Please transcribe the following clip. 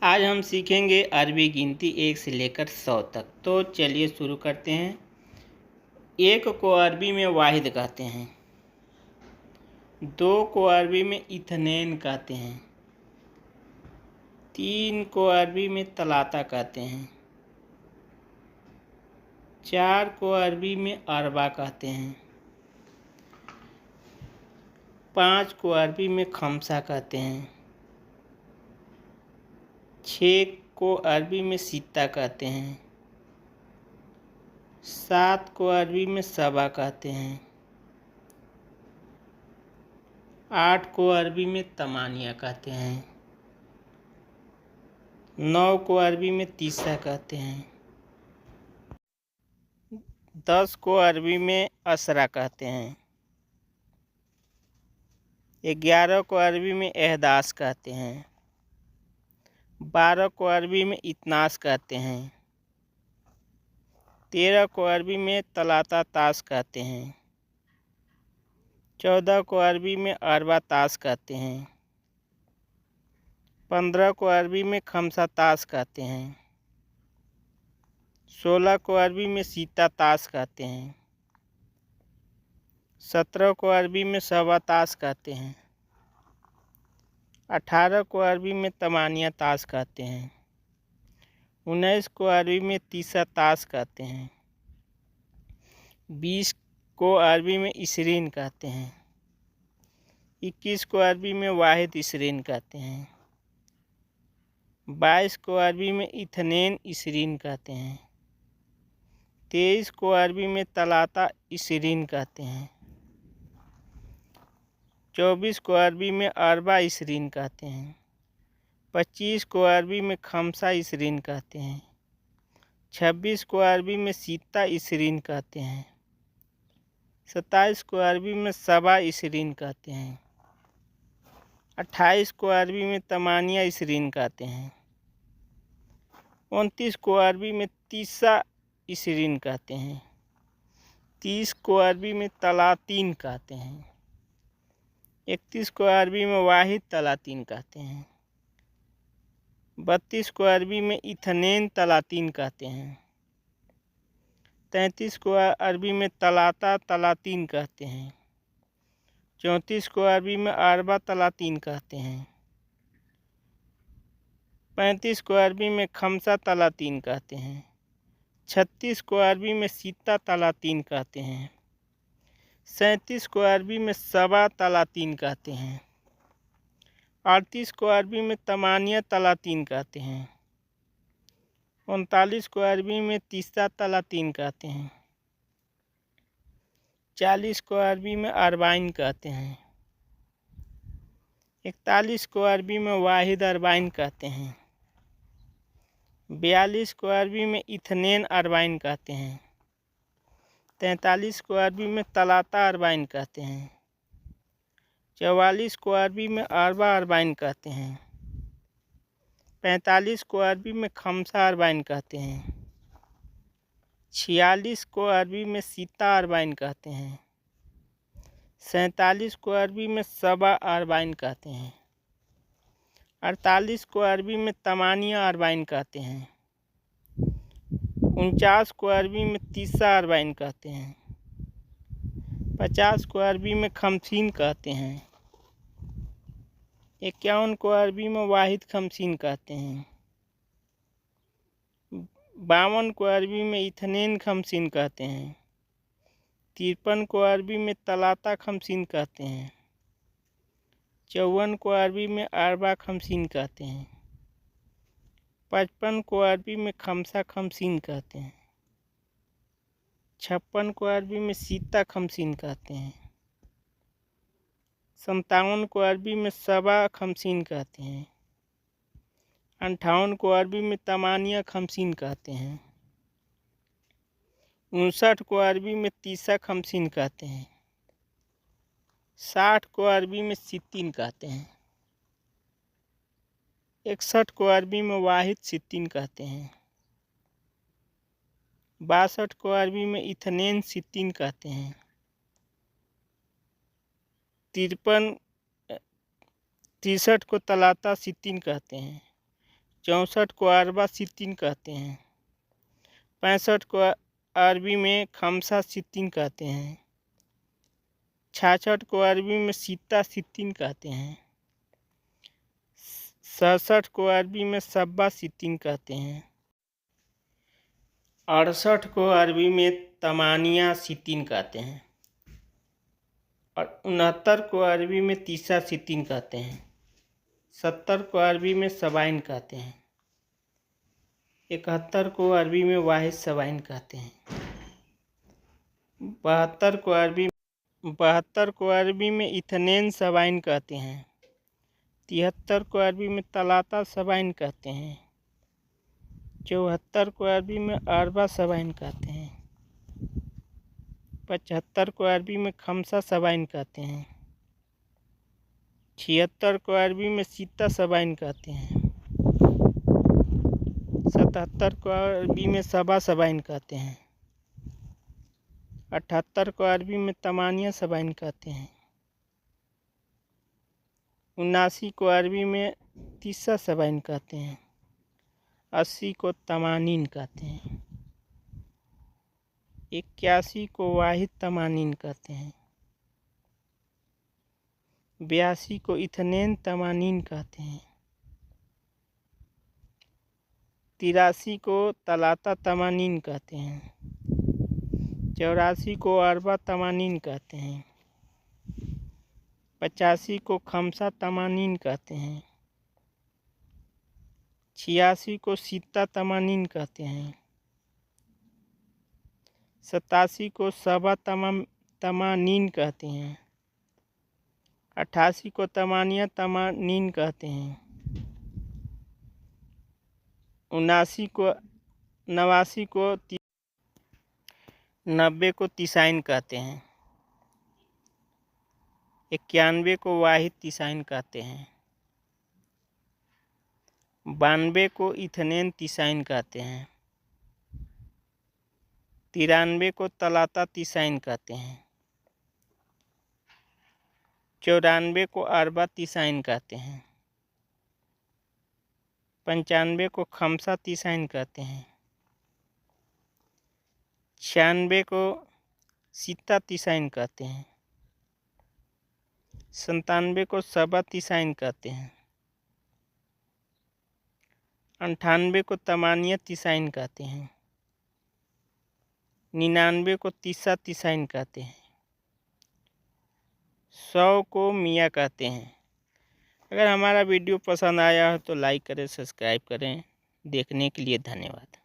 आज हम सीखेंगे अरबी गिनती 1 से लेकर 100 तक। तो चलिए शुरू करते हैं। 1 को अरबी में वाहिद कहते हैं। 2 को अरबी में इथनेन कहते हैं। 3 को अरबी में तलाता कहते हैं। 4 को अरबी में अरबा कहते हैं। 5 को अरबी में खमसा कहते हैं। 6 को अरबी में सित्ता कहते हैं। 7 को अरबी में सबा कहते हैं। 8 को अरबी में तमानिया कहते हैं। 9 को अरबी में तीसा कहते हैं। 10 को अरबी में असरा कहते हैं। 11 को अरबी में एहदास कहते हैं। 12 को अरबी में इतनास कहते हैं। 13 को अरबी में तलाता तास कहते हैं। 14 को अरबी में अरबा तास कहते हैं। 15 को अरबी में खमसा तास कहते हैं। 16 को अरबी में सीता तास कहते हैं। 17 को अरबी में सबा तास कहते हैं। 18 को अरबी में तमानिया तास कहते हैं। 19 को अरबी में तीसा तास कहते हैं। 20 को अरबी में इसरीन कहते हैं। 21 को अरबी में वाहिद इसरीन कहते हैं। 22 को अरबी में इथनेन इसरीन कहते हैं। 23 को अरबी में तलाता इसरीन कहते हैं। 24 को अरबी में अरबा इसरीन कहते हैं। 25 को अरबी में खमसा इसरीन कहते हैं। 26 को अरबी में सीता इसरीन कहते हैं। 27 को अरबी में सबा इसरीन कहते हैं। 28 को अरबी में तमानिया इसरीन कहते हैं। 29 को अरबी में तीसा इसरीन कहते हैं। 30 को अरबी में तलातीन कहते हैं। 31 को अरबी में वाहिद तलातीन कहते हैं। 32 को अरबी में इथनेन तलातीन कहते हैं। 33 को अरबी में तलाता तलातीन कहते हैं। 34 को अरबी में अरबा तलातीन कहते हैं। 35 को अरबी में खमसा तलातीन कहते हैं। 36 को अरबी में सीता तलातीन कहते हैं। 37 को अरबी में सबा तलातीन कहते हैं। 38 को अरबी में तमानिया तलातीन कहते हैं। 39 को अरबी में तीसा तलातीन कहते हैं। 40 को अरबी में अरबाइन कहते हैं। 41 को अरबी में वाहिद अरबाइन कहते हैं। 42 को अरबी में इथनेन अरबाइन कहते हैं। 43 को अरबी में तलाता अरबाइन कहते हैं। 44 को अरबी में अरबा अरबाइन कहते हैं। 45 को अरबी में खमसा अरबाइन कहते हैं। 46 को अरबी में सीता अरबाइन कहते हैं। 47 को अरबी में सबा अरबाइन कहते हैं। 48 को अरबी में तमानिया अरबाइन कहते हैं। 49 को अरबी में तीसा अरबाइन कहते हैं। 50 को अरबी में खमसीन कहते हैं। 51 को अरबी में वाहिद खमसीन कहते हैं। 52 को अरबी में इथनेन खमसीन कहते हैं। 53 को अरबी में तलाता खमसीन कहते हैं। 54 को अरबी में अरबा खमसीन कहते हैं। 55 को अरबी में खमसा खमसीन कहते हैं। 56 को अरबी में सीता खमसीन कहते हैं। 57 को अरबी में सबा खमसीन कहते हैं। 58 को अरबी में तमानिया खमसीन कहते हैं। 59 को अरबी में तीसा खमसीन कहते हैं। 60 को अरबी में सित्तीन कहते हैं। 61 को अरबी में वाहिद सित्तीन कहते हैं। 62 को अरबी में इथनेन सित्तीन कहते हैं। 63 को तलाता सित्तीन कहते हैं। 64 को अरबा सित्तीन कहते हैं। 65 को अरबी में खमसा सित्तीन कहते हैं। 66 को अरबी में सित्ता सित्तीन कहते हैं। 67 को अरबी में सब्बा सित्तीन कहते हैं। 68 को अरबी में तमानिया सित्तीन कहते हैं। और 69 को अरबी में तीसा सित्तीन कहते हैं। 70 को अरबी में सबाइन कहते हैं। 71 को अरबी में वाहिद सबाइन कहते हैं। 72 को अरबी में इथनेन सबाइन कहते हैं। 73 को अरबी में तलाता सबाइन कहते हैं। 74 को अरबी में अरबा सबाइन कहते हैं। 75 को अरबी में खमसा सबाइन कहते हैं। 76 को अरबी में सित्ता सबाइन कहते हैं। 77 को अरबी में सबा सबाइन कहते हैं। 78 को अरबी में तमानिया सबाइन कहते हैं। 79 को अरबी में तीसा सबाइन कहते हैं। 80 को तमानीन कहते हैं। 81 को वाहिद तमानीन कहते हैं। 82 को इथनेन तमानीन कहते हैं। 83 को तलाता तमानीन कहते हैं। 84 को अरबा तमानीन कहते हैं। 85 को खमसा तमानीन कहते हैं। 86 को सित्ता तमानीन कहते हैं। 87 को सबा तमानीन कहते हैं। 88 को तमानिया तमानीन कहते हैं। 89 को 90 को तीसाइन कहते हैं। 91 को वाहिद तीसाइन कहते हैं। 92 को इथनेन तीसाइन कहते हैं। 93 को तलाता तीसाइन कहते हैं। 94 को अरबा तीसाइन कहते हैं। 95 को खमसा तीसाइन कहते हैं। 96 को सित्ता तीसाइन कहते हैं। 97 को सबा तीसाइन कहते हैं। 98 को तमानिया तीसाइन कहते हैं। 99 को तीसा तीसाइन कहते हैं। 100 को मियाँ कहते हैं। अगर हमारा वीडियो पसंद आया हो तो लाइक करें, सब्सक्राइब करें। देखने के लिए धन्यवाद।